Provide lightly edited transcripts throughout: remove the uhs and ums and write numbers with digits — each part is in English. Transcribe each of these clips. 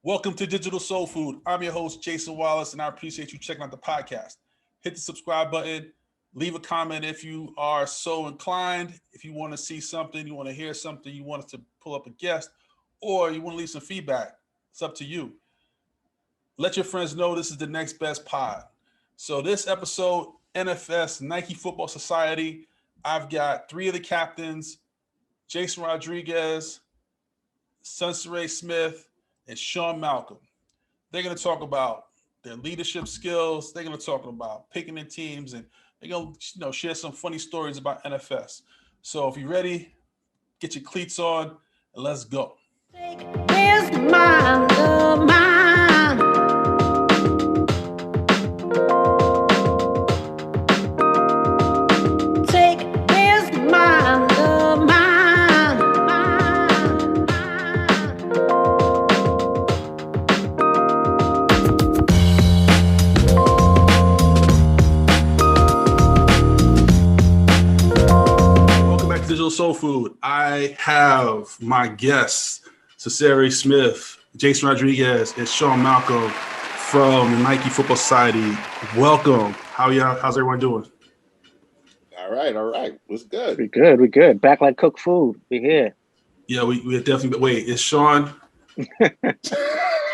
Welcome to Digital Soul Food. I'm your host, Jason Wallace, and I appreciate you checking out the podcast. Hit the subscribe button. Leave a comment if you are so inclined. If you want to see something, you want to hear something, you want us to pull up a guest, or you want to leave some feedback. It's up to you. Let your friends know this is the next best pod. So this episode, NFS, Nike Football Society, I've got three of the captains, Jayson Rodriguez, Sunserae Smith, and Sean Malcolm. They're going to talk about their leadership skills. They're going to talk about picking their teams, and they're going to share some funny stories about NFS. So if you're ready, get your cleats on, and let's go. Where's my love, Take, where's my love, Welcome back to Digital Soul Food. I have my guests, Sunserae Smith, Jayson Rodriguez, and Sean Malcolm from the Nike Football Society. Welcome. How's everyone doing? All right. What's good? We good. Back like cooked food. We here. Yeah, we definitely. Wait, is Sean?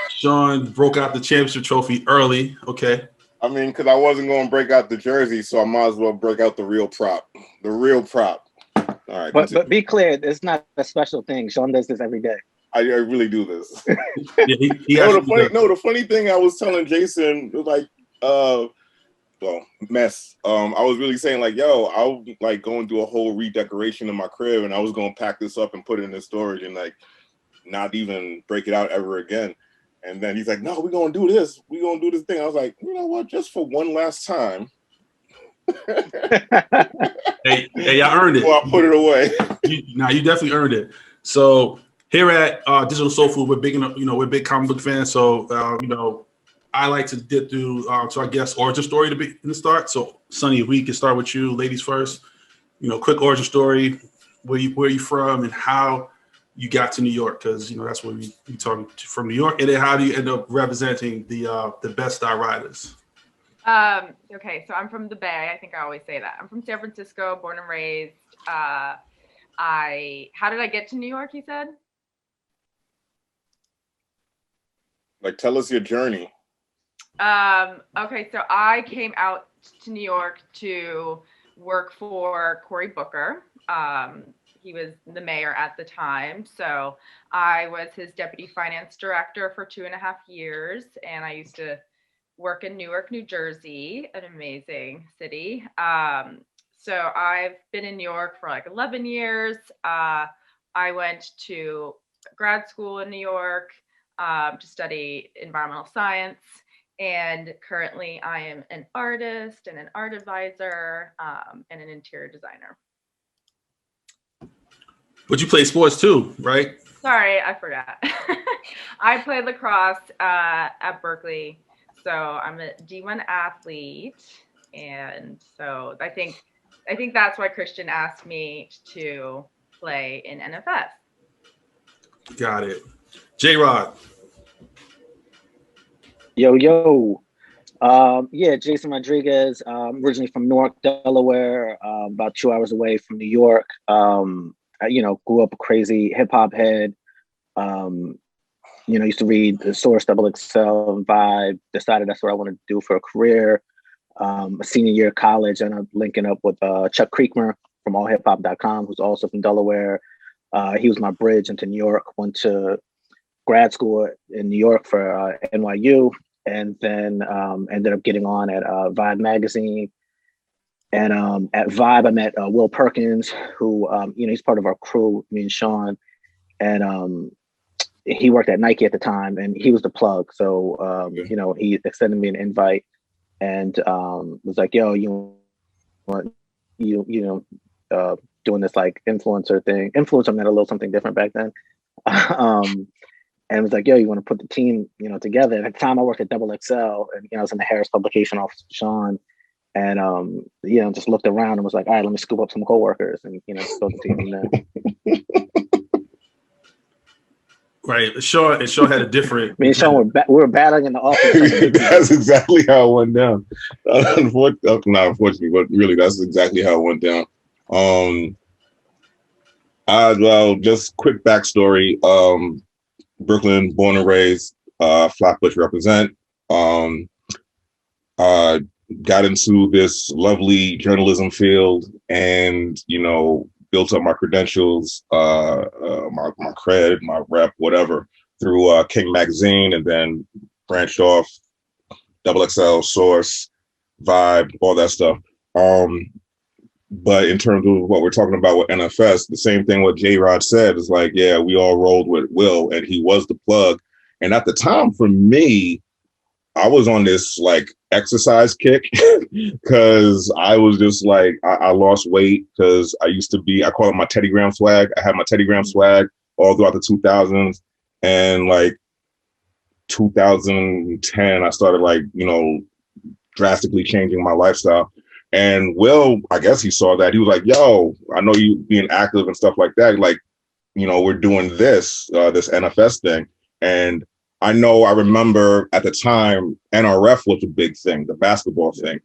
Sean broke out the championship trophy early. Okay. I mean, because I wasn't going to break out the jersey, so I might as well break out the real prop. All right. But be clear, it's not a special thing. Sean does this every day. I really do this. Yeah, the funny thing I was telling Jason was like, mess. I was really saying like, yo, I was like going through a whole redecoration in my crib, and I was going to pack this up and put it in the storage and like not even break it out ever again. And then he's like, no, we're going to do this. We're going to do this thing. I was like, you know what? Just for one last time. hey, I earned it. Well, I put it away. You definitely earned it. So here at Digital Soul Food, we're big comic book fans. So I like to get through to our guest origin story in the start. So Sonny, if we can start with you, ladies first. Quick origin story, where you from and how you got to New York, because that's where we talking from New York, and then how do you end up representing the best style riders? Okay, so I'm from the Bay. I think I always say that. I'm from San Francisco, born and raised. How did I get to New York, you said? Like, tell us your journey. Okay, so I came out to New York to work for Cory Booker. He was the mayor at the time. So I was his deputy finance director for 2.5 years. And I used to work in Newark, New Jersey, an amazing city. So I've been in New York for like 11 years. I went to grad school in New York to study environmental science. And currently I am an artist and an art advisor and an interior designer. But you play sports too, right? Sorry, I forgot. I played lacrosse at Berkeley. So I'm a D1 athlete. And so I think that's why Christian asked me to play in NFS. Got it. J-Rod. Yo. Jayson Rodriguez, originally from Newark, Delaware, about 2 hours away from New York. I grew up a crazy hip hop head. Used to read the Source, Double XL, and Vibe. Decided that's what I wanted to do for a career. A senior year of college, and I'm linking up with Chuck Creekmer from allhiphop.com, who's also from Delaware. He was my bridge into New York. Went to grad school in New York for NYU, and then ended up getting on at Vibe magazine. And at Vibe, I met Will Perkins, who, he's part of our crew, me and Sean. And he worked at Nike at the time, and he was the plug. So, he extended me an invite and was like, yo, you want, doing this like influencer thing. Influencer meant a little something different back then. And was like, yo, you want to put the team, together. And at the time I worked at Double XL, and, I was in the Harris publication office with Sean. And, just looked around and was like, all right, let me scoop up some coworkers and, build the team. Right. Shaw had a different. Me and Sean we were battling in the office. That's exactly how it went down. Not unfortunately, but really, that's exactly how it went down. Well, just quick backstory. Brooklyn, born and raised, Flatbush represent. Got into this lovely journalism field, and built up my credentials, my cred, my rep, whatever, through King Magazine, and then branched off XXL, Source, Vibe, all that stuff. But in terms of what we're talking about with NFS, the same thing what J-Rod said is like, yeah, we all rolled with Will, and he was the plug. And at the time, for me, I was on this like exercise kick because I was just like, I lost weight because I call it my Teddy Graham swag. I had my Teddy Graham swag all throughout the 2000s. And like 2010, I started like, drastically changing my lifestyle. And Will, I guess he saw that. He was like, yo, I know you being active and stuff like that. Like, we're doing this NFS thing. And I remember at the time, NRF was a big thing, the basketball thing.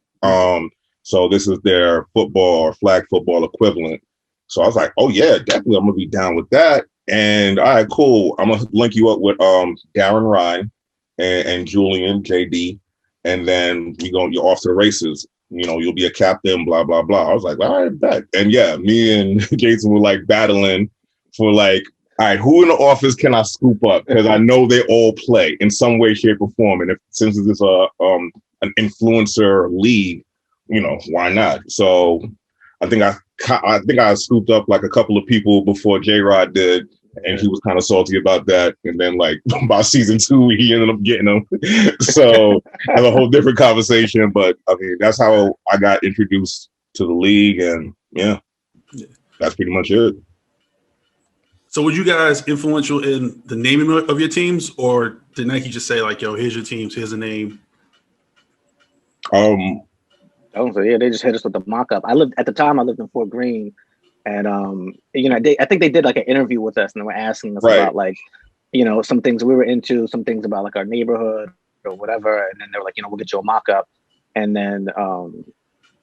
So this is their football or flag football equivalent. So I was like, oh yeah, definitely I'm gonna be down with that. And all right, cool. I'm gonna link you up with Darren Ryan and Julian, JD, and then you're off to the races. You'll be a captain, blah, blah, blah. I was like, all right, bet. And yeah, me and Jayson were like battling for like, all right, who in the office can I scoop up? Because I know they all play in some way, shape, or form. And since it's an influencer league, why not? So I think I scooped up like a couple of people before J-Rod did, and he was kind of salty about that. And then like by season 2, he ended up getting them. So that's a whole different conversation. But I mean, that's how I got introduced to the league, and yeah, that's pretty much it. So were you guys influential in the naming of your teams, or did Nike just say like, yo, here's your teams, here's the name? Yeah, they just hit us with the mock-up. I lived in Fort Greene, and I think they did like an interview with us, and they were asking us about like, some things we were into, some things about like our neighborhood or whatever, and then they were like, we'll get you a mock-up, and then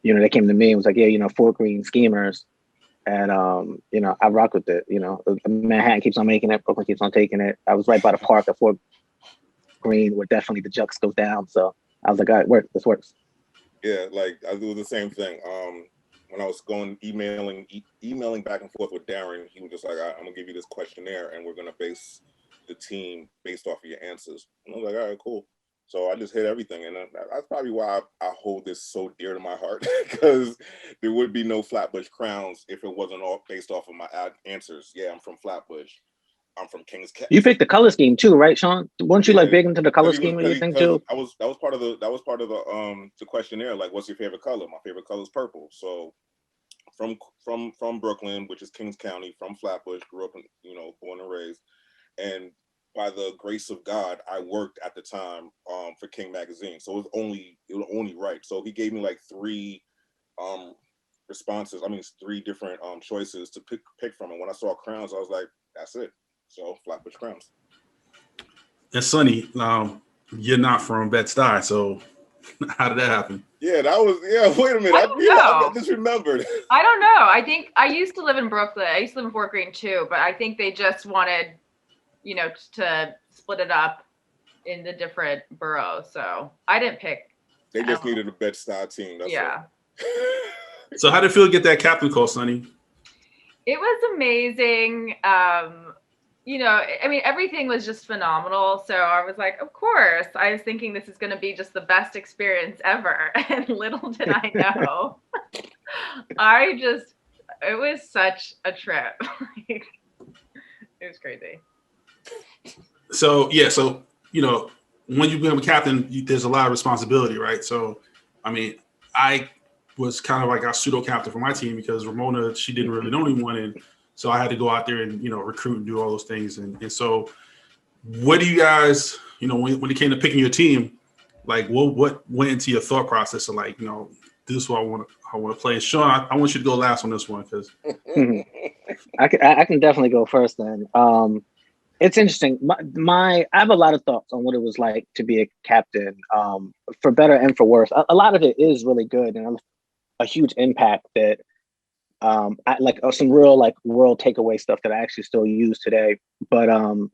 they came to me and was like, yeah, Fort Greene Schemers. And, I rock with it. Manhattan keeps on making it. Brooklyn keeps on taking it. I was right by the park at Fort Greene where definitely the Jux goes down. So I was like, all right, this works. Yeah, like I do the same thing. When I was emailing back and forth with Darren, he was just like, I'm going to give you this questionnaire and we're going to base the team based off of your answers. And I was like, all right, cool. So I just hit everything, and that's probably why I hold this so dear to my heart, because there would be no Flatbush Crowns if it wasn't all based off of my answers. Yeah, I'm from Flatbush. I'm from Kings County. You picked the color scheme too, right, Sean? Weren't you like big into the color scheme? You think too? That was part of the questionnaire. Like, what's your favorite color? My favorite color is purple. So from Brooklyn, which is Kings County, from Flatbush, grew up in, born and raised, and by the grace of God, I worked at the time for King Magazine, so it was only right. So he gave me like 3 responses. I mean, 3 different choices to pick from. And when I saw Crowns, I was like, that's it. So Flatbush Crowns. And Sonny, you're not from Bed-Stuy, so how did that happen? Yeah, wait a minute. I just remembered. I don't know. I think I used to live in Brooklyn. I used to live in Fort Greene too, but I think they just wanted to split it up in the different boroughs. So I didn't pick. They just needed a Bed-Stuy team. That's it. So how did it feel to get that captain call, Sonny? It was amazing. Everything was just phenomenal. So I was like, of course. I was thinking this is going to be just the best experience ever. And little did I know. It was such a trip. It was crazy. So when you become a captain, there's a lot of responsibility, right? So, I mean, I was kind of like a pseudo captain for my team because Ramona, she didn't really know anyone, and so I had to go out there and recruit and do all those things. And so, what do you guys, when it came to picking your team, like what went into your thought process of like, this is what I want to play? And Sean, I want you to go last on this one because I can definitely go first then. It's interesting. I have a lot of thoughts on what it was like to be a captain, for better and for worse. A lot of it is really good and a huge impact that I like some real like world takeaway stuff that I actually still use today. But I mean,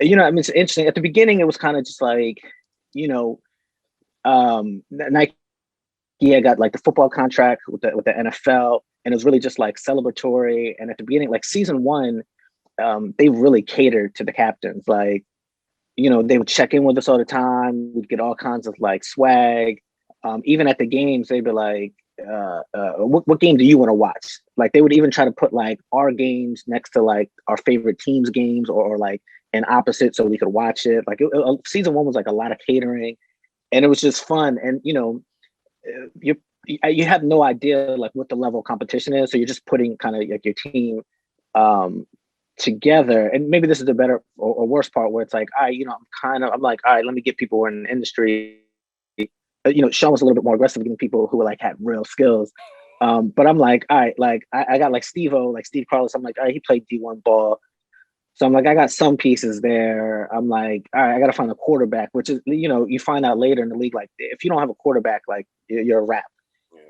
it's interesting. At the beginning, it was kind of just like, you know, Nike had got like the football contract with the NFL, and it was really just like celebratory. And at the beginning, like season one, they really catered to the captains. Like, they would check in with us all the time. We'd get all kinds of like swag. Even at the games, they'd be like, what game do you want to watch? Like they would even try to put like our games next to like our favorite teams' games or like an opposite so we could watch it. Like season one was like a lot of catering, and it was just fun. And you have no idea like what the level of competition is, so you're just putting kind of like your team together. And maybe this is the better or worse part where it's like, I'm like, all right, let me get people who are in the industry. Sean was a little bit more aggressive getting people who like had real skills. But I'm like, all right, like I got like Steve Carlos. I'm like, all right, he played D1 ball. So I'm like, I got some pieces there. I'm like, all right, I got to find a quarterback, which is, you find out later in the league, like if you don't have a quarterback, like you're a wrap.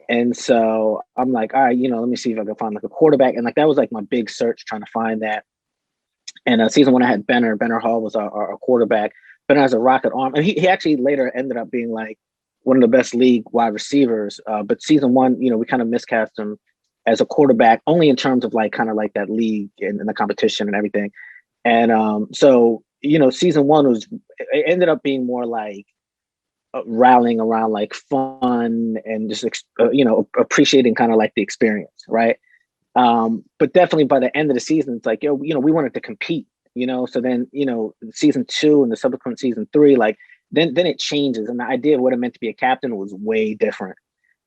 And so I'm like, all right, let me see if I can find like a quarterback. And like, that was like my big search trying to find that. And season one, I had Benner Hall was our quarterback. Benner has a rocket arm. And he actually later ended up being like one of the best league wide receivers. But season one, we kind of miscast him as a quarterback only in terms of like kind of like that league and the competition and everything. And so, season one it ended up being more like rallying around like fun and just, appreciating kind of like the experience. Right. But definitely by the end of the season, it's like, we wanted to compete, so then, season two and the subsequent season three, like then it changes. And the idea of what it meant to be a captain was way different.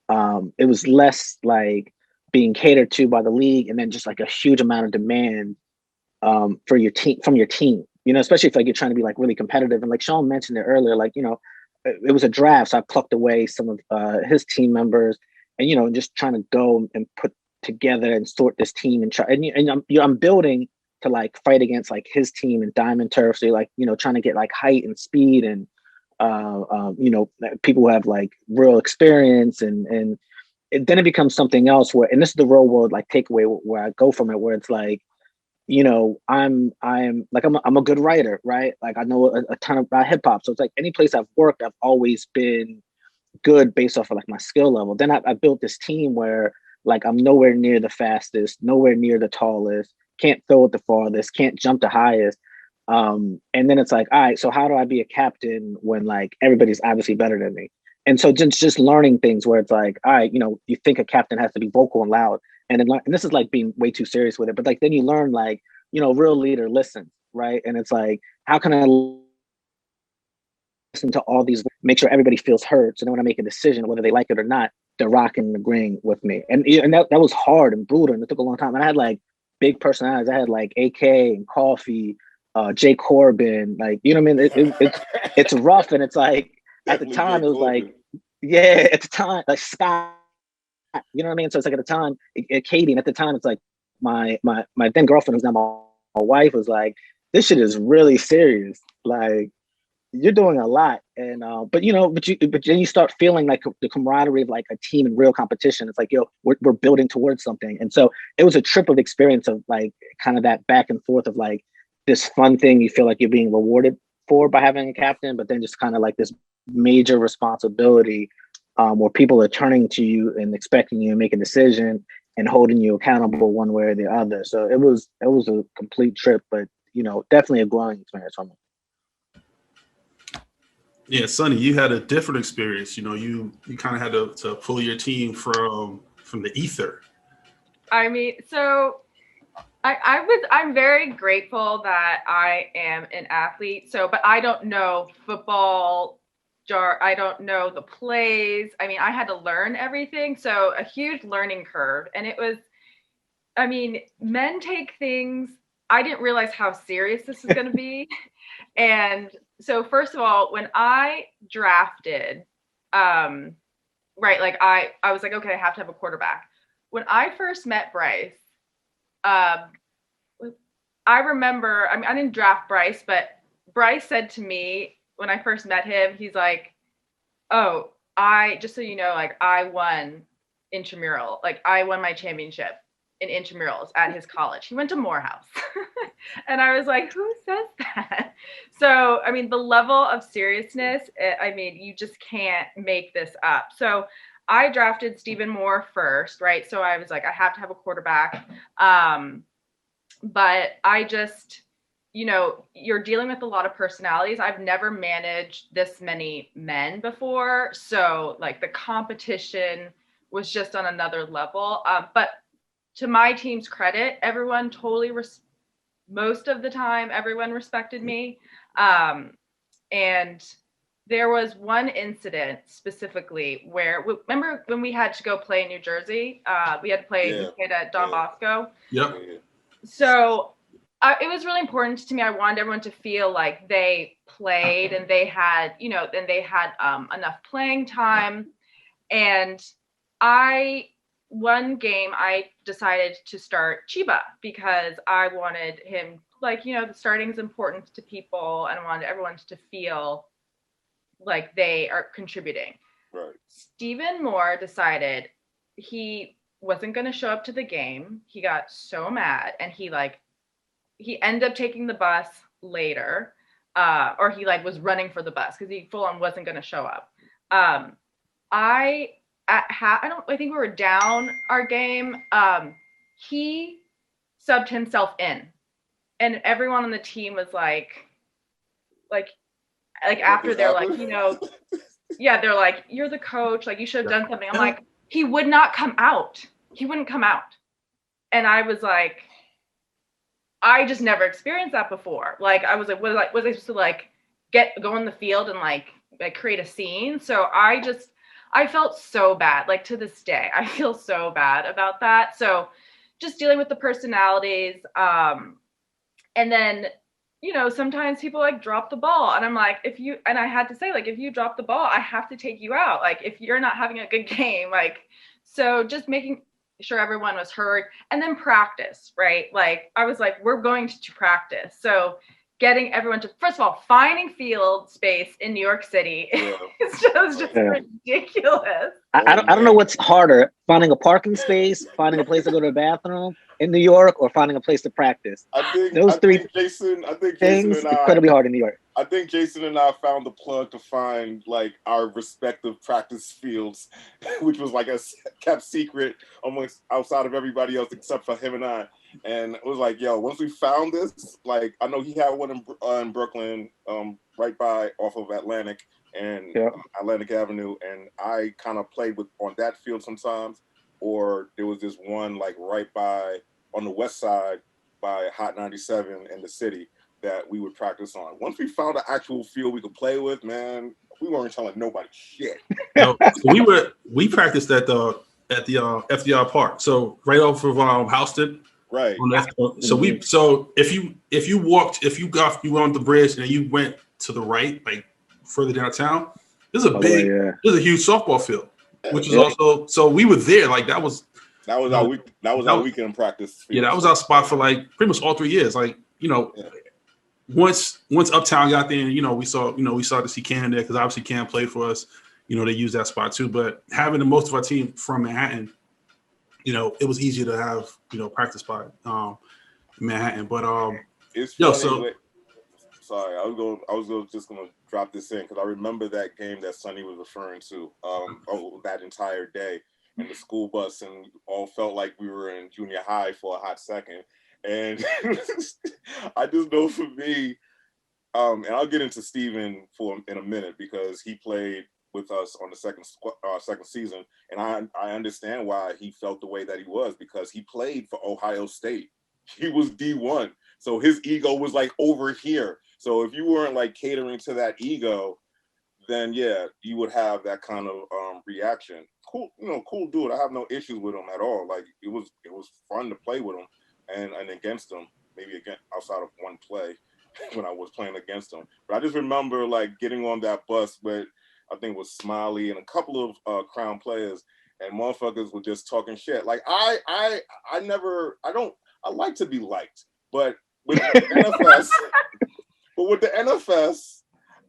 It was less like being catered to by the league and then just like a huge amount of demand for your team from your team, especially if like you're trying to be like really competitive. And like Sean mentioned it earlier, like, it was a draft. So I plucked away some of his team members and, just trying to go and put together and sort this team and try. And I'm building to like fight against like his team and diamond turf. So you're like, trying to get like height and speed and, people who have like real experience and then it becomes something else where, and this is the real world like takeaway where I go from it, where it's like, I'm a good writer, right? Like I know a ton about hip hop. So it's like any place I've worked, I've always been good based off of like my skill level. Then I built this team where like I'm nowhere near the fastest, nowhere near the tallest, can't throw it the farthest, can't jump the highest. And then it's like, all right, so how do I be a captain when like everybody's obviously better than me? And so just learning things where it's like, all right, you think a captain has to be vocal and loud. And then, and this is like being way too serious with it, but like then you learn like, real leader listens, right? And it's like, how can I listen to all these, make sure everybody feels heard? So then when I make a decision, whether they like it or not, they're rocking and agreeing with me. And that was hard and brutal, and it took a long time. And I had like big personalities. I had like AK and Coffee, Jay Corbin, like, what I mean? It's rough, and it's like at the time it was like, yeah, at the time like Scott. You know what I mean? So it's like at the time, Katie, and at the time, it's like my then girlfriend, who's now my wife, was like, "This shit is really serious. Like, you're doing a lot." And but then you start feeling like the camaraderie of like a team in real competition. It's like, we're building towards something. And so it was a trip of experience of like kind of that back and forth of like this fun thing you feel like you're being rewarded for by having a captain, but then just kind of like this major responsibility. Where people are turning to you and expecting you to make a decision and holding you accountable one way or the other. So it was a complete trip, but definitely a growing experience for me. Yeah, Sonny, you had a different experience. You kind of had to pull your team from the ether. I mean, so I'm very grateful that I am an athlete. So, but I don't know football. I don't know the plays. I mean, I had to learn everything. So a huge learning curve. And it was, I mean, men take things, I didn't realize how serious this is going to be. And so first of all, when I drafted, right, like I was like, okay, I have to have a quarterback. When I first met Bryce, I I remember, I mean, I didn't draft Bryce, but Bryce said to me when I first met him, he's like, oh, just so you know, like I won intramural, like I won my championship in intramurals at his college. He went to Morehouse. And I was like, who says that? So, I mean, the level of seriousness, I mean, you just can't make this up. So I drafted Stephen Moore first, right? So I was like, I have to have a quarterback. But I just, you know, you're dealing with a lot of personalities. I've never managed this many men before. So like the competition was just on another level. But to my team's credit, everyone totally, most of the time, everyone respected me. And there was one incident specifically where, remember when we had to go play in New Jersey? We had to play, we played at Don Bosco. Yep. So it was really important to me. I wanted everyone to feel like they played and they had, you know, and they had enough playing time. And one game I decided to start Chiba because I wanted him, like, you know, the starting is important to people and I wanted everyone to feel like they are contributing. Right. Stephen Moore decided he wasn't going to show up to the game. He got so mad and he ended up taking the bus later, or he like was running for the bus because he full on wasn't going to show up. I think we were down our game. He subbed himself in, and everyone on the team was like after they're like, you know, yeah, they're like, you're the coach, like you should have done something. I'm like, he would not come out. He wouldn't come out, and I was like, I just never experienced that before. Like I was like, was I supposed to like go in the field and like create a scene? So I felt so bad. Like to this day, I feel so bad about that. So just dealing with the personalities. And then, you know, sometimes people like drop the ball and I'm like, and I had to say, like, if you drop the ball, I have to take you out. Like if you're not having a good game, like, so just making sure everyone was heard and then practice, right? Like I was like, we're going to practice. So getting everyone to, first of all, finding field space in New York City is just ridiculous. I don't know what's harder, finding a parking space, finding a place to go to the bathroom in New York, or finding a place to practice. I think Jason things and I, incredibly hard in New York. I think Jason and I found the plug to find like our respective practice fields, which was like a kept secret almost outside of everybody else except for him and I. And it was like, yo, once we found this, like I know he had one in Brooklyn, right by off of Atlantic and Atlantic Avenue, and I kind of played on that field sometimes. Or there was this one like right by on the west side by Hot 97 in the city that we would practice on. Once we found an actual field we could play with, man, we weren't telling nobody shit. No, we practiced at the FDR Park, so right off of Houston. Right. So if you went on the bridge and you went to the right, like further downtown, there's a huge softball field, which is also, so we were there. Like that was our weekend practice field. Yeah, that was our spot for like pretty much all 3 years. Like, you know, once Uptown got there, and, you know, we started to see Cam there because obviously Cam played for us. You know, they used that spot too. But having the most of our team from Manhattan, you know, it was easier to have, you know, practice spot in Manhattan. But it's funny, sorry, I was just gonna drop this in because I remember that game that Sonny was referring to. That entire day in the school bus, and all felt like we were in junior high for a hot second. And I just know for me, and I'll get into Steven in a minute because he played with us on the second season, and I understand why he felt the way that he was, because he played for Ohio State. He was D1, so his ego was like over here. So if you weren't like catering to that ego, then yeah, you would have that kind of reaction. Cool, you know, cool dude. I have no issues with him at all. Like it was fun to play with him and against him. Maybe again outside of one play when I was playing against him. But I just remember like getting on that bus with, I think it was Smiley and a couple of Crown players, and motherfuckers were just talking shit. Like I like to be liked, but with the NFS, but with the NFS,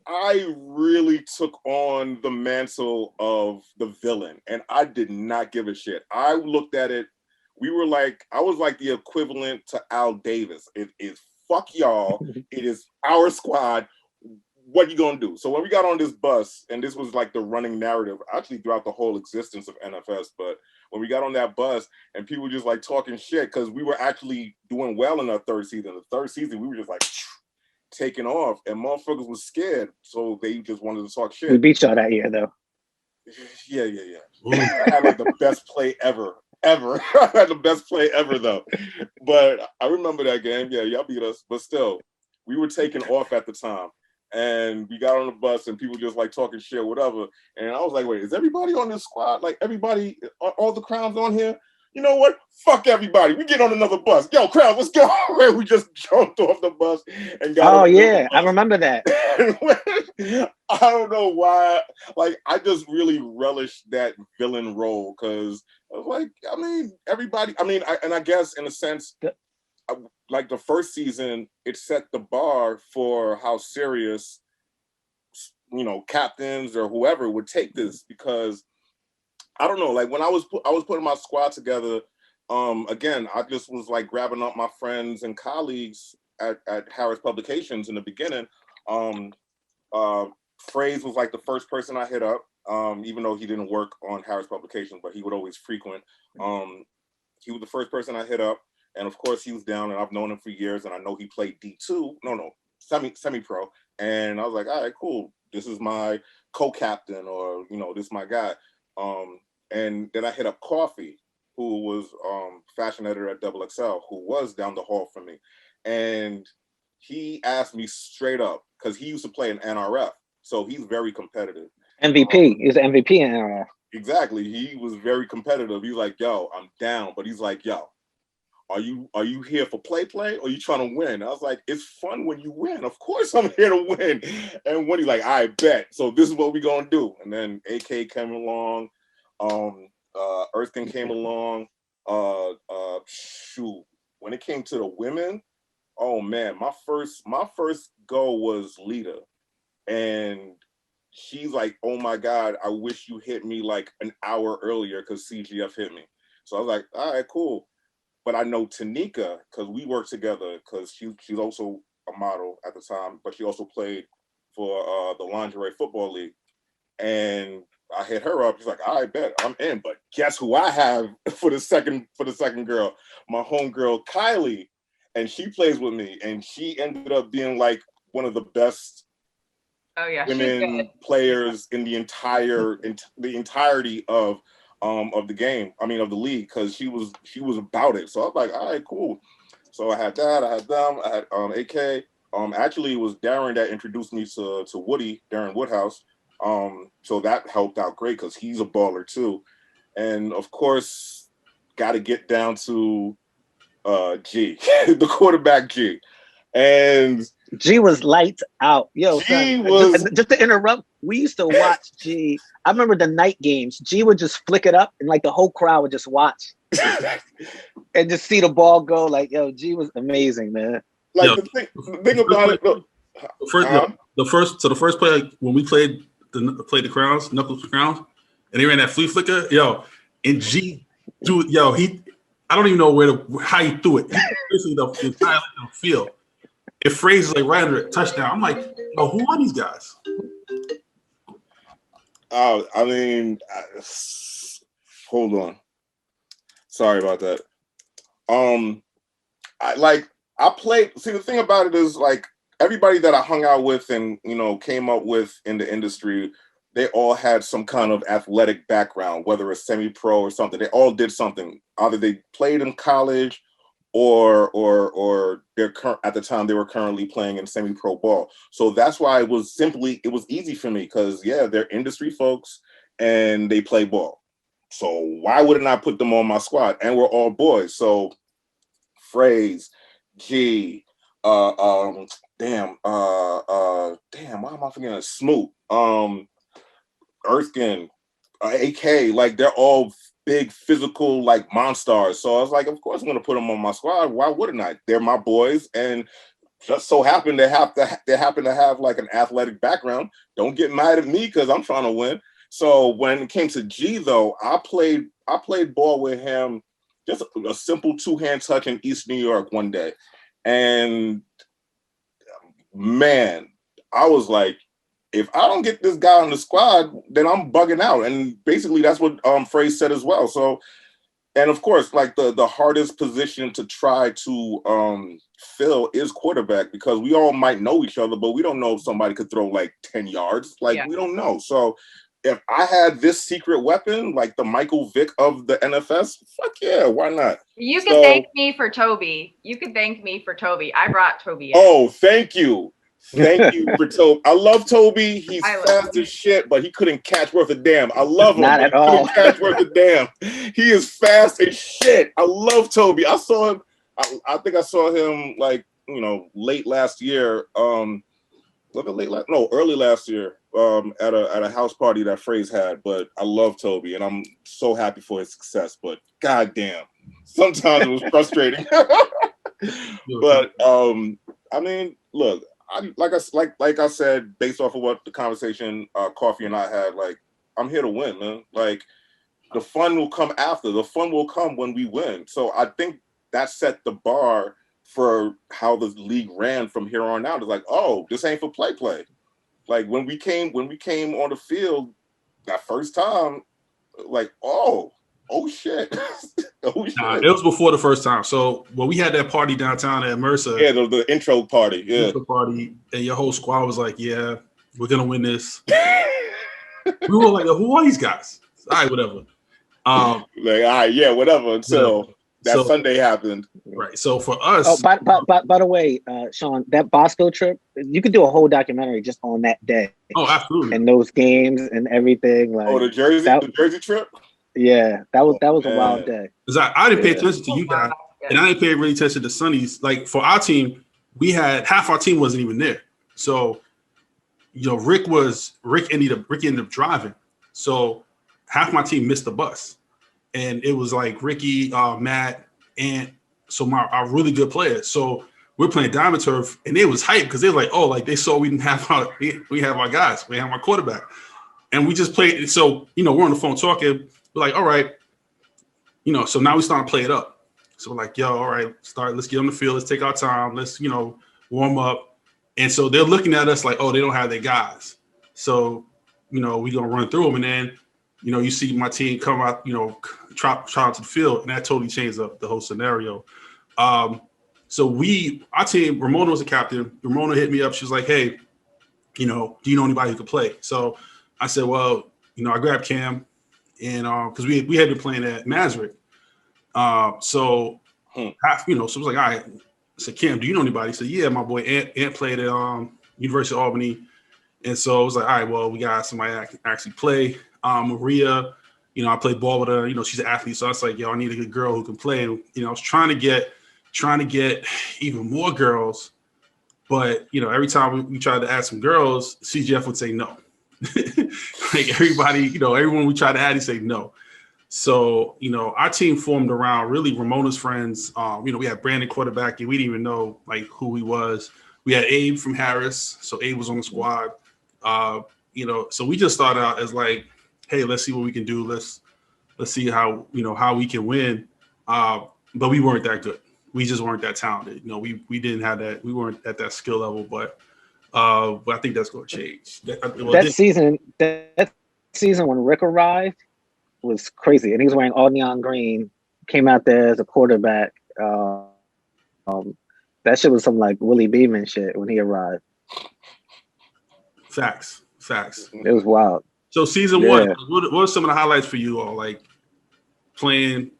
I really took on the mantle of the villain, and I did not give a shit. I looked at it. I was like the equivalent to Al Davis. It is fuck y'all. It is our squad. What you gonna do? So when we got on this bus, and this was like the running narrative, actually throughout the whole existence of NFS, but when we got on that bus and people just like talking shit, because we were actually doing well in our third season. The third season, we were just like taking off, and motherfuckers was scared, so they just wanted to talk shit. We beat y'all that year, though. Yeah. I had like the best play ever. I had the best play ever, though. But I remember that game. Yeah, y'all beat us, but still, we were taking off at the time. And we got on the bus and people just like talking shit, whatever. And I was like, wait, is everybody on this squad? Like everybody, all the Crowns on here? You know what? Fuck everybody. We get on another bus. Yo, Crowns, let's go. And we just jumped off the bus and got on yeah, I remember that. I don't know why. Like, I just really relished that villain role because I was like, I mean, everybody, I guess in a sense, like the first season, it set the bar for how serious, captains or whoever would take this, because I don't know, like when I was putting my squad together, again, I just was like grabbing up my friends and colleagues at Harris Publications in the beginning. Phrase was like the first person I hit up, even though he didn't work on Harris Publications, but he would always frequent. He was the first person I hit up. And of course he was down, and I've known him for years, and I know he played D2, semi-pro. And I was like, all right, cool. This is my co-captain, or, this is my guy. And then I hit up Coffee, who was fashion editor at Double XL, who was down the hall from me. And he asked me straight up, because he used to play in NRF, so he's very competitive. MVP. He's an MVP in NRF. Exactly. He was very competitive. He's like, yo, I'm down. But he's like, yo, are you here for play, or are you trying to win? I was like, it's fun when you win. Of course I'm here to win. And when he's like, I bet. So this is what we're going to do. And then AK came along. Earthkin came along. When it came to the women, oh man, my first goal was Lita. And she's like, oh my God, I wish you hit me like an hour earlier because CGF hit me. So I was like, all right, cool. But I know Tanika, because we worked together, because she's also a model at the time, but she also played for the Lingerie Football League. And I hit her up. She's like, I bet I'm in. But guess who I have for the second girl? My homegirl Kylie. And she plays with me. And she ended up being like one of the best women players in the entirety of the game, of the league, because she was about it. So I was like, all right, cool. So I had that, I had them, I had AK. Actually, it was Darren that introduced me to Woody, Darren Woodhouse. So that helped out great because he's a baller too. And of course, got to get down to G, the quarterback G. And G was lights out. Yo, G son, was... just to interrupt, we used to watch G. I remember the night games. G would just flick it up and like the whole crowd would just watch and just see the ball go. Like, yo, G was amazing, man. Like the thing about it, look, the first play when we played the Crowns, Knuckles Crowns, and he ran that flea flicker, and G threw it, I don't even know how he threw it. He basically the entire field. It phrases like right under it, touchdown. I'm like, who are these guys? Hold on. Sorry about that. I played. See, the thing about it is, like, everybody that I hung out with and came up with in the industry, they all had some kind of athletic background, whether it's semi-pro or something. They all did something. Either they played in college, or they're at the time they were currently playing in semi-pro ball. So that's why it was easy for me, because they're industry folks and they play ball. So why wouldn't I put them on my squad? And we're all boys. So Phrase, G, why am I forgetting? Smoot, Earthkin, AK, like they're all big physical like monsters. So I was like, of course I'm gonna put them on my squad. Why wouldn't I? They're my boys, and just so happen they happen to have like an athletic background. Don't get mad at me because I'm trying to win. So when it came to G though, I played ball with him, just a simple 2-hand touch in East New York one day. And man, I was like, if I don't get this guy on the squad, then I'm bugging out. And basically that's what Fraze said as well. So, and of course, like the hardest position to try to fill is quarterback, because we all might know each other, but we don't know if somebody could throw like 10 yards. Like, we don't know. So if I had this secret weapon, like the Michael Vick of the NFS, fuck yeah, why not? You can thank me for Toby. You can thank me for Toby. I brought Toby in. Oh, thank you. Thank you for Toby. I love Toby. He's fast as shit, but he couldn't catch worth a damn. I love him. Not at all. Couldn't catch worth a damn. He is fast as shit. I love Toby. I saw him. I think I saw him like, late last year. Early last year. At a house party that Fraze had. But I love Toby, and I'm so happy for his success. But goddamn, sometimes it was frustrating. But I mean, look. Like I said, based off of what the conversation Coffee and I had, like, I'm here to win, man. Like, the fun will come after. The fun will come when we win. So I think that set the bar for how the league ran from here on out. It's like, oh, this ain't for play. Like when we came on the field that first time, like, oh shit. Oh shit. Nah, it was before the first time. So when we had that party downtown at Mercer. Yeah, the intro party. Yeah. Intro party, and your whole squad was like, yeah, we're gonna win this. We were like, who are these guys? All right, whatever. Like, all right, yeah, whatever, until that Sunday happened. Right. So for us. Oh, by the way, Sean, that Bosco trip, you could do a whole documentary just on that day. Oh, absolutely. And those games and everything. Like, the Jersey trip? Yeah, that was a wild day. Because I didn't pay attention to you guys, and I didn't pay really attention to Sonny's. Like, for our team, we had half our team wasn't even there. So, Rick ended up driving. So half my team missed the bus, and it was like Ricky, Matt, and so our really good players. So we're playing Diamond Turf, and it was hype because they were like, oh, like they saw we didn't have our guys, we have our quarterback, and we just played. So we're on the phone talking. We're like, all right, so now we start to play it up. So we're like, yo, all right, let's get on the field. Let's take our time. Let's, warm up. And so they're looking at us like, oh, they don't have their guys. So, we're going to run through them. And then, you see my team come out, trot out to the field. And that totally changed the whole scenario. So our team, Ramona was the captain. Ramona hit me up. She was like, hey, do you know anybody who could play? So I said, well, I grabbed Cam. And because we had been playing at Nazareth, so half, so it was like, all right. I said, Cam, do you know anybody? He said, yeah, my boy Ant played at University of Albany, and so I was like, all right, well, we got somebody that can actually play. Maria, I played ball with her. She's an athlete, so I was like, yo, I need a good girl who can play. And, I was trying to get even more girls, but every time we tried to add some girls, CGF would say no. Like everybody, everyone we tried to add, he said no. So, our team formed around really Ramona's friends. We had Brandon quarterback, and we didn't even know like who he was. We had Abe from Harris, so Abe was on the squad. So we just started out as like, hey, let's see what we can do. Let's see how we can win. But we weren't that good. We just weren't that talented. We didn't have that. We weren't at that skill level, but I think that's going to change. That season when Rick arrived was crazy, and he was wearing all neon green. Came out there as a quarterback. That shit was some like Willie Beeman shit when he arrived. Facts. It was wild. So season one, what are some of the highlights for you all? Like playing.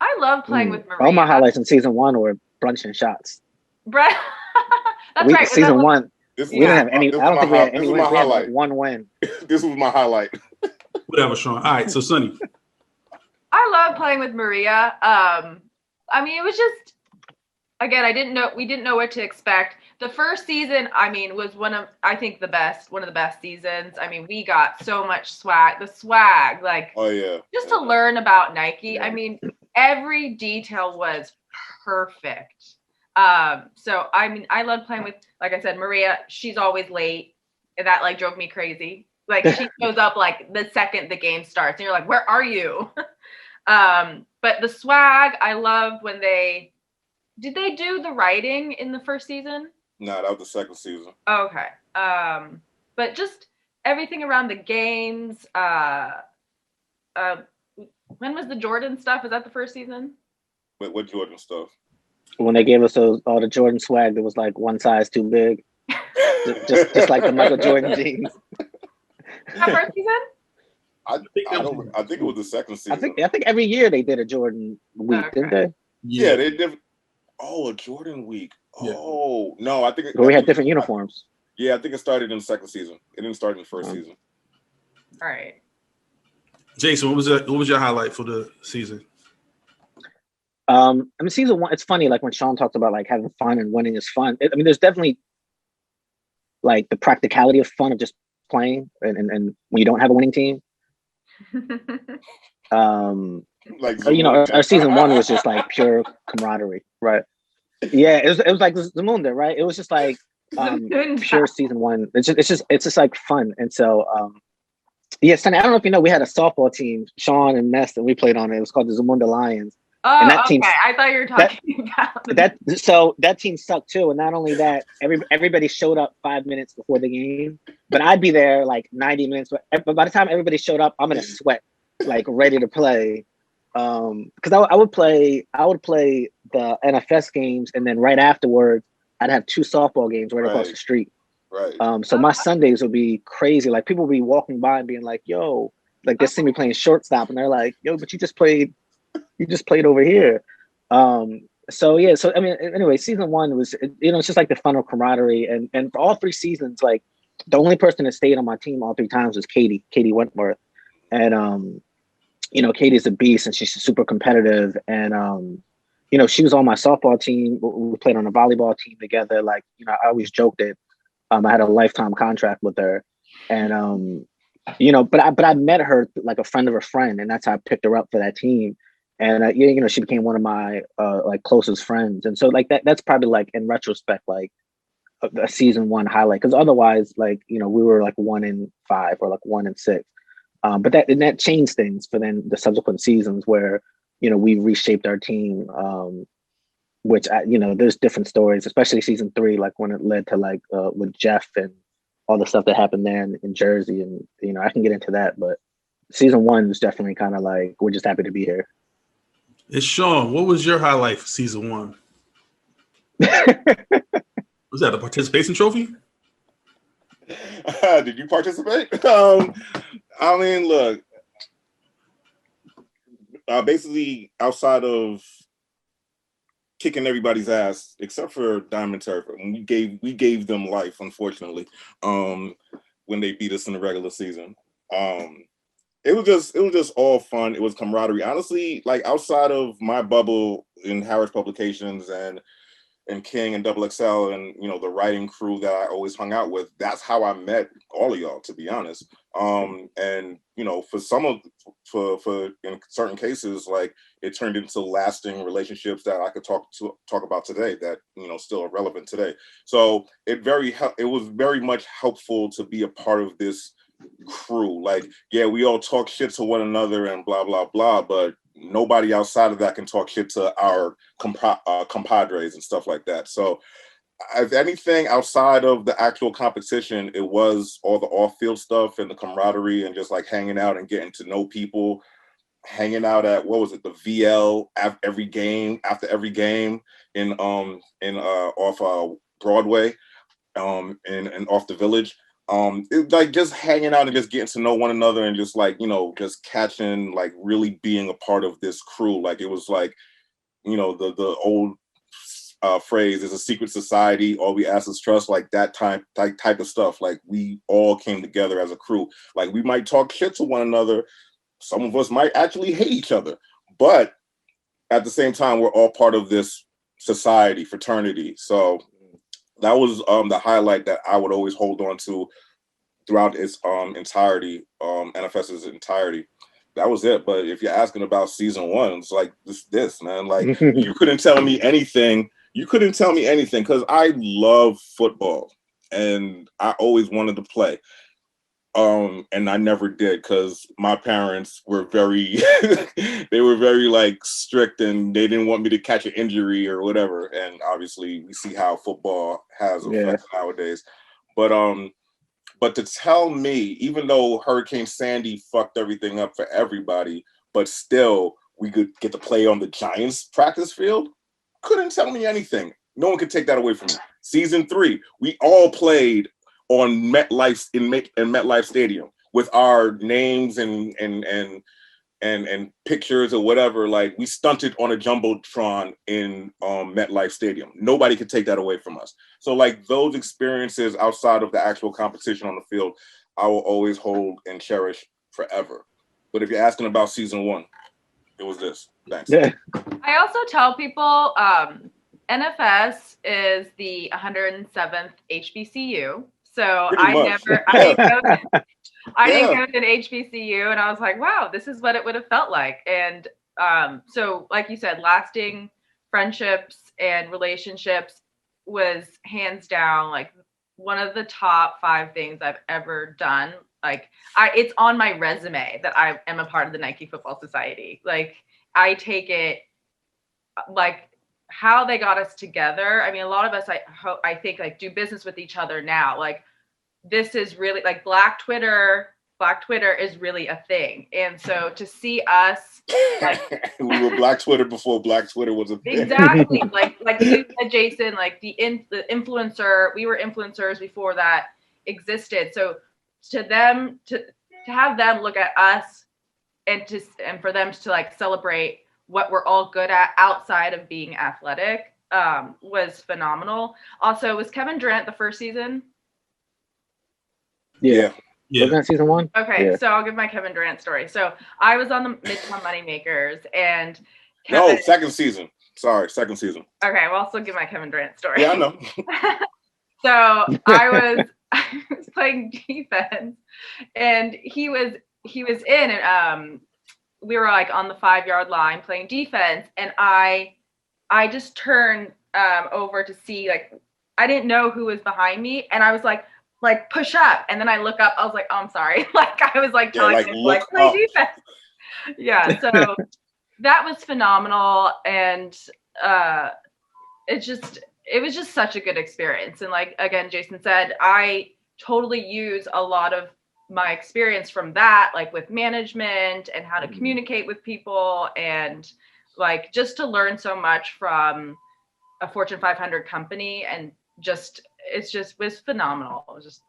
I love playing with Maria. All my highlights in season one were brunch and shots. That's right. Season one, we didn't have any. I don't think we had any wins. We had like one win. This was my highlight. Whatever, Sean. All right, so Sonny. I love playing with Maria. I mean, it was just again, we didn't know what to expect. The first season, I mean, was one of the best seasons. I mean, we got so much swag, like, Oh yeah. just to learn about Nike. Yeah. I mean, every detail was perfect. So I mean, I love playing with, like I said, Maria. She's always late, and that like drove me crazy. Like she shows up like the second the game starts, and you're like, where are you? But the swag, I love when did they do the writing in the first season? No, that was the second season. Okay. But just everything around the games. When was the Jordan stuff? Is that the first season? Wait, what Jordan stuff? When they gave us all the Jordan swag that was like one size too big, just like the Michael Jordan jeans. That first season? I think it was the second season. I think every year they did a Jordan week, didn't they? Yeah, they did. Oh, a Jordan week. Yeah. Oh no, I think we had different uniforms. Yeah, I think it started in the second season. It didn't start in the first season. All right. Jayson, what was your highlight for the season? I mean, season one, it's funny, like when Sean talks about like having fun and winning is fun. I mean, there's definitely like the practicality of fun of just playing and when you don't have a winning team. Like our season one was just like pure camaraderie, right? Yeah, it was like Zamunda, right? It was just like pure season one. It's just like fun. And so yeah, Sonny, I don't know if you know, we had a softball team, Sean and Ness, and we played on it. It was called the Zamunda Lions. Oh, and that okay. Team, I thought you were talking about that. So that team sucked too. And not only that, everybody showed up 5 minutes before the game, but I'd be there like 90 minutes. But by the time everybody showed up, I'm in a sweat, like ready to play. Because I would play the NFS games, and then right afterwards, I'd have 2 softball games right across the street. Right. So my Sundays would be crazy. Like people would be walking by and being like, "Yo," like they see me playing shortstop, and they're like, "Yo, but you just played over here." So yeah. So I mean, anyway, season one was, it's just like the fun of camaraderie, and for all 3 seasons, like the only person that stayed on my team all 3 times was Katie Wentworth, and Katie's a beast, and she's super competitive, and she was on my softball team. We played on a volleyball team together. Like, I always joked that I had a lifetime contract with her, and but I met her like a friend of a friend, and that's how I picked her up for that team. And she became one of my like closest friends, and so like that's probably like in retrospect like a season one highlight, because otherwise like we were like 1-5 or like 1-6. But that changed things for then the subsequent seasons where, we reshaped our team, which, there's different stories, especially season 3, like when it led to like with Jeff and all the stuff that happened there in Jersey. And, I can get into that, but season 1 was definitely kind of like, we're just happy to be here. It's Sean. What was your highlight for season 1? Was that the participation trophy? Did you participate? I mean, look, basically outside of kicking everybody's ass, except for Diamond Turf, we gave them life, unfortunately, when they beat us in the regular season. It was just all fun. It was camaraderie. Honestly, like outside of my bubble in Harris Publications and King and Double XL and the writing crew that I always hung out with, that's how I met all of y'all, to be honest. And for in certain cases, like it turned into lasting relationships that I could talk about today that still are relevant today. So it was very much helpful to be a part of this crew. Like, yeah, we all talk shit to one another and blah blah blah, but nobody outside of that can talk shit to our compadres and stuff like that. So if anything, outside of the actual competition, it was all the off-field stuff and the camaraderie and just like hanging out and getting to know people, hanging out at, what was it, the VL after every game in off Broadway and off the Village. It, like just hanging out and just getting to know one another and just like, just catching, like really being a part of this crew. Like it was like, the old phrase is a secret society, all we ask is trust, like that type of stuff. Like we all came together as a crew. Like we might talk shit to one another. Some of us might actually hate each other, but at the same time, we're all part of this society, fraternity. So that was the highlight that I would always hold on to throughout its entirety, NFS's entirety. That was it. But if you're asking about season one, it's like this man. Like you couldn't tell me anything. You couldn't tell me anything because I love football and I always wanted to play. And I never did because my parents were very they were very like strict and they didn't want me to catch an injury or whatever. And obviously we see how football has effects nowadays. But to tell me, even though Hurricane Sandy fucked everything up for everybody, but still we could get to play on the Giants practice field, couldn't tell me anything. No one could take that away from me. Season 3, we all played on MetLife in MetLife Stadium with our names and pictures or whatever. Like we stunted on a jumbotron in MetLife Stadium. Nobody could take that away from us. So like those experiences outside of the actual competition on the field, I will always hold and cherish forever. But if you're asking about season 1, it was this. Thanks. Yeah. I also tell people NFS is the 107th HBCU. So I didn't go to an HBCU, and I was like, wow, this is what it would have felt like. And so, like you said, lasting friendships and relationships was hands down like one of the top 5 things I've ever done. Like it's on my resume that I am a part of the Nike Football Society. Like I take it like how they got us together. I mean, a lot of us, I think like do business with each other now. Like this is really like Black Twitter is really a thing. And so to see us like we were Black Twitter before Black Twitter was a thing. Exactly. like you said, Jayson, like the influencer, we were influencers before that existed. So to have them look at us and for them to like celebrate what we're all good at outside of being athletic was phenomenal. Also, was Kevin Durant the first season? Yeah. Wasn't that season 1? Okay, so I'll give my Kevin Durant story. So I was on the Midtown Moneymakers and second season. Sorry, second season. Okay, well, I'll still give my Kevin Durant story. Yeah, I know. So I was playing defense and he was in and we were like on the 5-yard line playing defense, and I just turned over to see, like, I didn't know who was behind me, and I was like push up, and then I look up, I was like, oh, I'm sorry. Like I was like telling him like play defense. Yeah, so that was phenomenal, and it was just such a good experience. And like again, Jayson said, I totally use a lot of my experience from that, like with management and how to communicate with people, and like just to learn so much from a Fortune 500 company, and it was phenomenal. It was just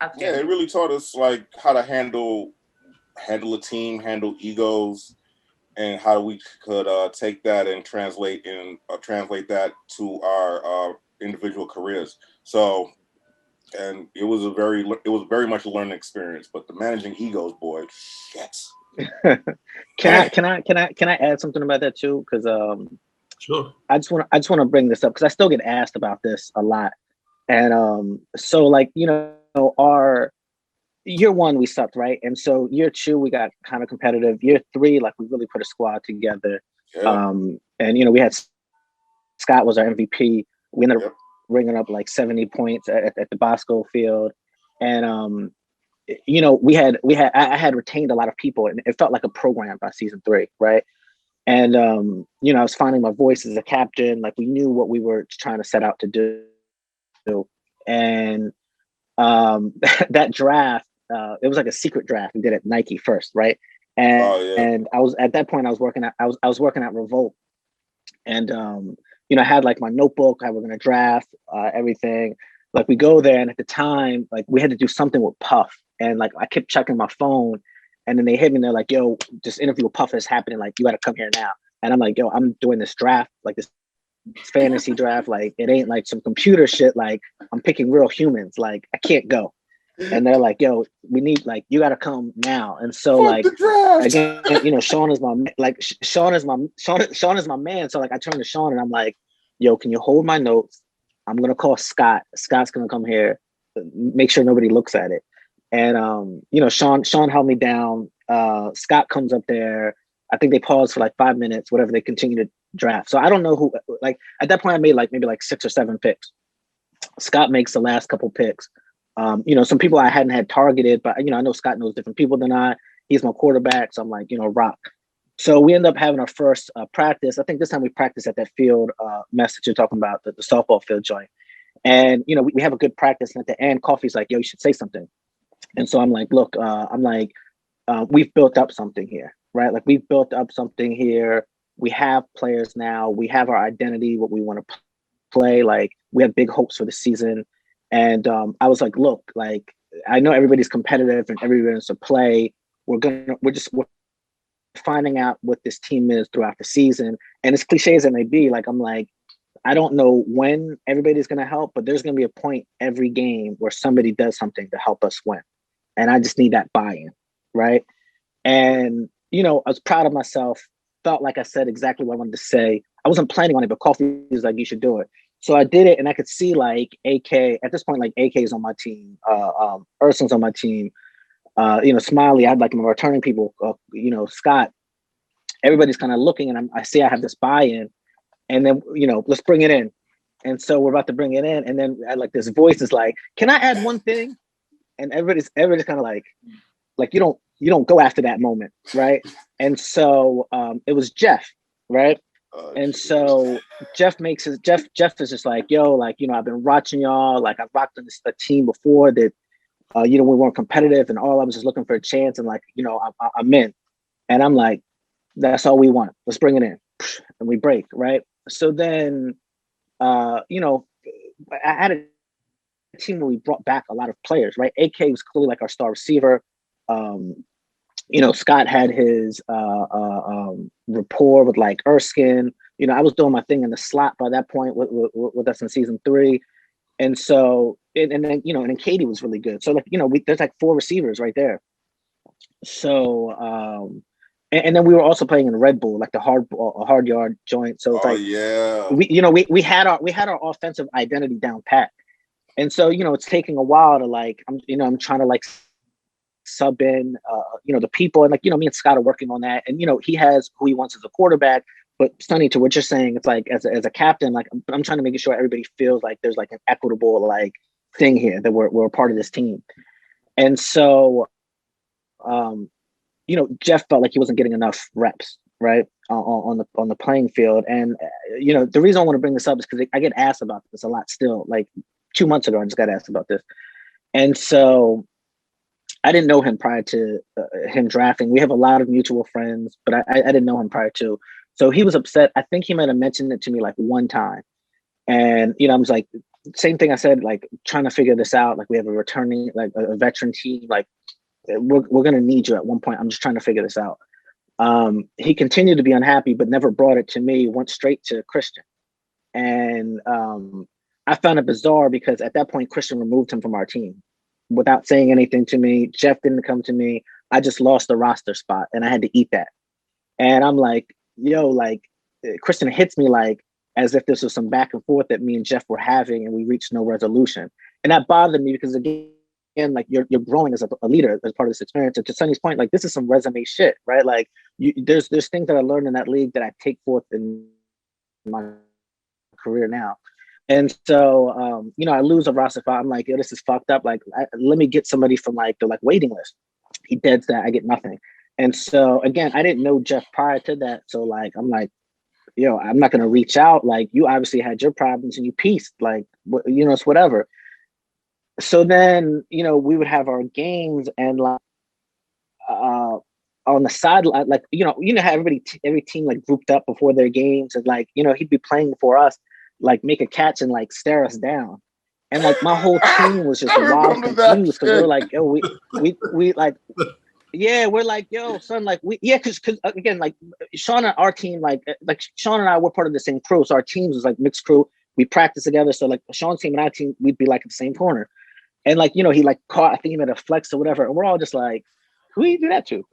outstanding. Yeah, it really taught us like how to handle a team, handle egos, and how we could take that and translate that to our individual careers. So. And it was very much a learning experience, but the managing egos, boy, shit. Can I add something about that too? Because sure. I just want to bring this up because I still get asked about this a lot, and so like our year 1 we sucked, right? And so year 2 we got kind of competitive. Year 3, like we really put a squad together, and we had Scott was our MVP. We ended up ringing up like 70 points at the Bosco field. And, I had retained a lot of people, and it felt like a program by season 3. Right. And, I was finding my voice as a captain. Like we knew what we were trying to set out to do. And that draft, it was like a secret draft. We did it Nike first. Right. And, and I was, at that point I was working at Revolt, and, I had like my notebook, how we're going to draft everything. Like we go there, and at the time, like we had to do something with Puff, and like I kept checking my phone, and then they hit me and they're like, yo, this interview with Puff is happening. Like you got to come here now. And I'm like, yo, I'm doing this draft, like this fantasy draft. Like it ain't like some computer shit. Like I'm picking real humans. Like I can't go. And they're like, yo, we need, like, you got to come now. And so like, again, Sean is my man. So like I turned to Sean and I'm like, yo, can you hold my notes? I'm gonna call Scott. Scott's gonna come here, make sure nobody looks at it. And Sean held me down. Scott comes up there. I think they paused for like 5 minutes, whatever. They continue to draft. So I don't know who. Like at that point, I made like maybe like 6 or 7 picks. Scott makes the last couple picks. Some people I hadn't had targeted, but I know Scott knows different people than I. He's my quarterback, so I'm like, rock. So we end up having our first practice. I think this time we practiced at that field mess that you're talking about, the softball field joint. And we have a good practice. And at the end, Coffee's like, yo, you should say something. And so I'm like, look, we've built up something here, right? Like we've built up something here. We have players now. We have our identity, what we want to play. Like we have big hopes for the season. And I was like, look, like I know everybody's competitive and everybody wants to play. We're finding out what this team is throughout the season. And as cliche as it may be, like I'm like, I don't know when everybody's going to help, but there's going to be a point every game where somebody does something to help us win. And I just need that buy-in, right? And, I was proud of myself, felt like I said exactly what I wanted to say. I wasn't planning on it, but Coffee was like, you should do it. So I did it, and I could see like AK, at this point, like AK is on my team, Urson's on my team, Smiley, I had like my returning people, Scott, everybody's kind of looking, and I see I have this buy-in, and then, let's bring it in. And so we're about to bring it in, and then I, like this voice is like, can I add one thing? And everybody's kind of like you don't go after that moment, right? And so it was Jeff, right? And so Jeff is just like, yo, like, I've been watching y'all, like I've rocked on a team before that, we weren't competitive, and all I was just looking for a chance, and like, I'm in. And I'm like, that's all we want. Let's bring it in. And we break, right? So then, I had a team where we brought back a lot of players, right? AK was clearly like our star receiver. Scott had his rapport with like Erskine. I was doing my thing in the slot by that point with us in season 3. And so, and then, and then Katie was really good. So like, there's like 4 receivers right there. So, and then we were also playing in Red Bull, like the hard yard joint. So it's we had our offensive identity down pat. And so, it's taking a while to like, I'm trying to like sub in, the people, and like, me and Scott are working on that. And, he has who he wants as a quarterback, but Sonny, to what you're saying, it's like, as a captain, like I'm trying to make sure everybody feels like there's like an equitable, like thing here, that we're a part of this team. And so, Jeff felt like he wasn't getting enough reps, right, on the playing field. And, the reason I want to bring this up is because I get asked about this a lot still. Like 2 months ago, I just got asked about this. And so I didn't know him prior to him drafting. We have a lot of mutual friends, but I didn't know him prior to. So he was upset. I think he might have mentioned it to me like one time. And, I was like, same thing I said, like trying to figure this out. Like we have a returning, like a veteran team, like we're going to need you at one point. I'm just trying to figure this out. He continued to be unhappy, but never brought it to me, went straight to Christian. And I found it bizarre because at that point, Christian removed him from our team without saying anything to me. Jeff didn't come to me. I just lost the roster spot and I had to eat that. And I'm like, yo, like Christian hits me like as if this was some back and forth that me and Jeff were having and we reached no resolution. And that bothered me because again, like you're growing as a leader as part of this experience. And to Sonny's point, like this is some resume shit, right? Like there's things that I learned in that league that I take forth in my career now. And so, I lose a roster spot. I'm like, yo, this is fucked up. Like, let me get somebody from like the waiting list. He deads that. I get nothing. And so again, I didn't know Jeff prior to that. So like, I'm like, yo, I'm not going to reach out. Like you obviously had your problems and you pieced like, it's whatever. So then, we would have our games and like, on the sideline, like, how every team like grouped up before their games and like, he'd be playing for us, like make a catch and like stare us down. And like my whole team was just wild confused because we were like, yo, we like, yeah, we're like, yo, son, like because again, like Sean and our team, like Sean and I were part of the same crew. So our teams was like mixed crew. We practiced together. So like Sean's team and our team, we'd be like at the same corner. And like, he like caught, I think he made a flex or whatever. And we're all just like, who do you do that to?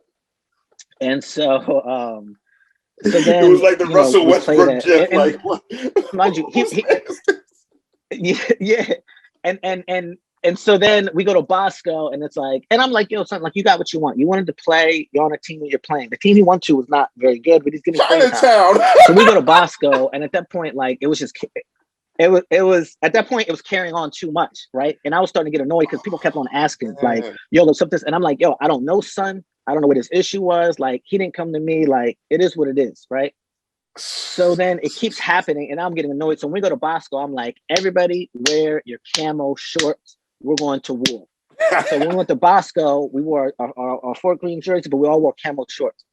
And so, So then, it was like the Russell we played Westbrook it. gif. And Like, what? mind you, yeah. And so then we go to Bosco, and it's like, and I'm like, yo, son, like, you got what you want. You wanted to play. You're on a team that you're playing. The team he went to was not very good, but he's getting playing time. Chinatown. So we go to Bosco, and at that point, like, it was at that point, it was carrying on too much, right? And I was starting to get annoyed because people kept on asking, like, yo, let's up this. And I'm like, yo, I don't know, son. I don't know what his issue was. Like, he didn't come to me. Like, it is what it is, right? So then it keeps happening, and I'm getting annoyed. So when we go to Bosco, I'm like, everybody wear your camo shorts. We're going to war. So when we went to Bosco, we wore our Fort Greene jerseys, but we all wore camo shorts.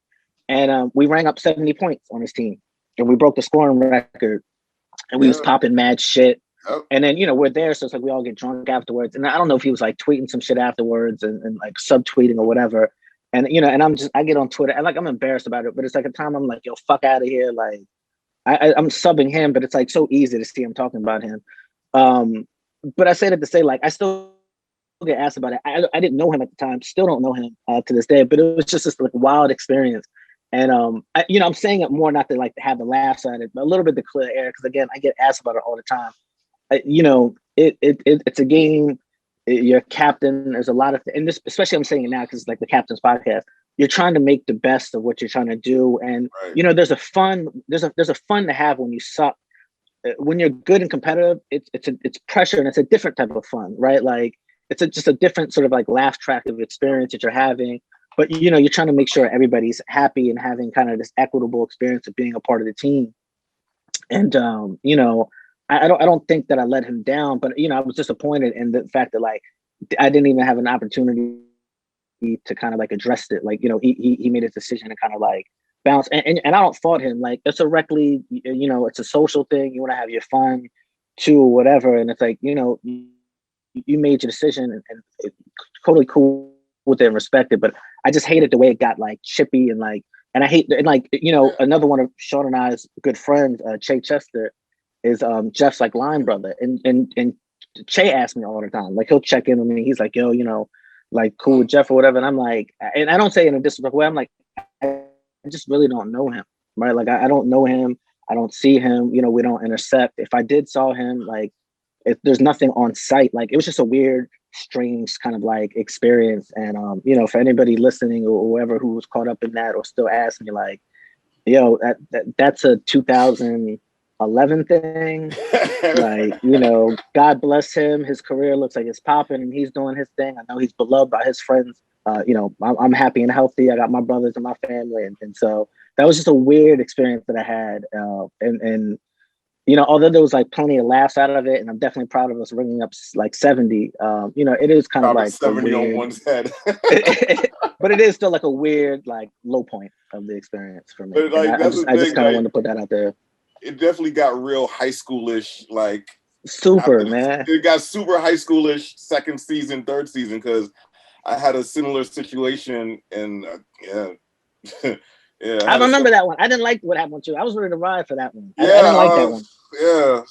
And we rang up 70 points on his team. And we broke the scoring record. And we was popping mad shit. Yep. And then, we're there. So it's like we all get drunk afterwards. And I don't know if he was like tweeting some shit afterwards and like subtweeting or whatever. And, and I get on Twitter and like, I'm embarrassed about it, but it's like a time I'm like, yo, fuck out of here. Like I'm subbing him, but it's like so easy to see him talking about him. But I say that to say, like, I still get asked about it. I didn't know him at the time, still don't know him to this day, but it was just this like wild experience. And, I'm saying it more not to like have the laughs at it, but a little bit to clear air. Cause again, I get asked about it all the time. It's a game. You're a captain. There's a lot of, and this, especially I'm saying it now because it's like the captain's podcast. You're trying to make the best of what you're trying to do, and right. There's a fun to have when you suck. When you're good and competitive, it's pressure and it's a different type of fun, right? Like it's just a different sort of like laugh track of experience that you're having. But you're trying to make sure everybody's happy and having kind of this equitable experience of being a part of the team. And I don't think that I let him down, but I was disappointed in the fact that like I didn't even have an opportunity to kind of like address it. Like he made a decision to kind of like bounce, and I don't fault him. Like it's it's a social thing. You want to have your fun too, or whatever. And it's like you made your decision, and it's totally cool with it and respected. But I just hated the way it got like chippy and like, and I hate and like another one of Sean and I's good friends, Che Chester. Is Jeff's like line brother, and Che asks me all the time. Like he'll check in with me. He's like, yo, like cool with Jeff or whatever. And I'm like, and I don't say it in a disrespectful way. I'm like, I just really don't know him, right? Like I don't know him. I don't see him. We don't intercept. If I did saw him, like there's nothing on site. Like it was just a weird, strange kind of like experience. And for anybody listening or whoever who was caught up in that or still asking me, like, yo, that's a 2011 thing. Like God bless him, his career looks like it's popping and he's doing his thing. I know he's beloved by his friends. I'm happy and healthy. I got my brothers and my family, and so that was just a weird experience that I had, and although there was like plenty of laughs out of it, and I'm definitely proud of us ringing up like 70, it is kind of like 70 on one's head. But it is still like a weird like low point of the experience for me. But, like, I just kind of wanted to put that out there. It definitely got real high schoolish, like super, man. It got super high schoolish second season, third season, because I had a similar situation, and I remember that one. I didn't like what happened to you. I was ready to ride for that one. I didn't like that one. Yeah.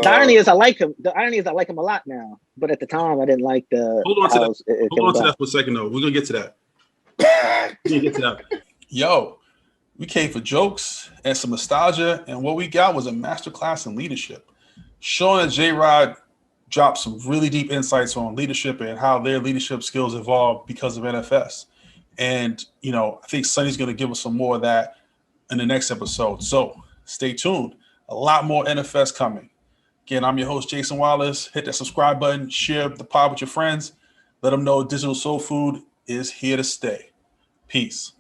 The irony is I like him. The irony is I like him a lot now, but at the time I didn't like the. Hold on to that for a second, though. We're gonna get to that. Yo. We came for jokes and some nostalgia, and what we got was a masterclass in leadership. Sean and J-Rod dropped some really deep insights on leadership and how their leadership skills evolved because of NFS. And, I think Sonny's going to give us some more of that in the next episode. So stay tuned. A lot more NFS coming. Again, I'm your host, Jayson Wallace. Hit that subscribe button, share the pod with your friends. Let them know Digital Soul Food is here to stay. Peace.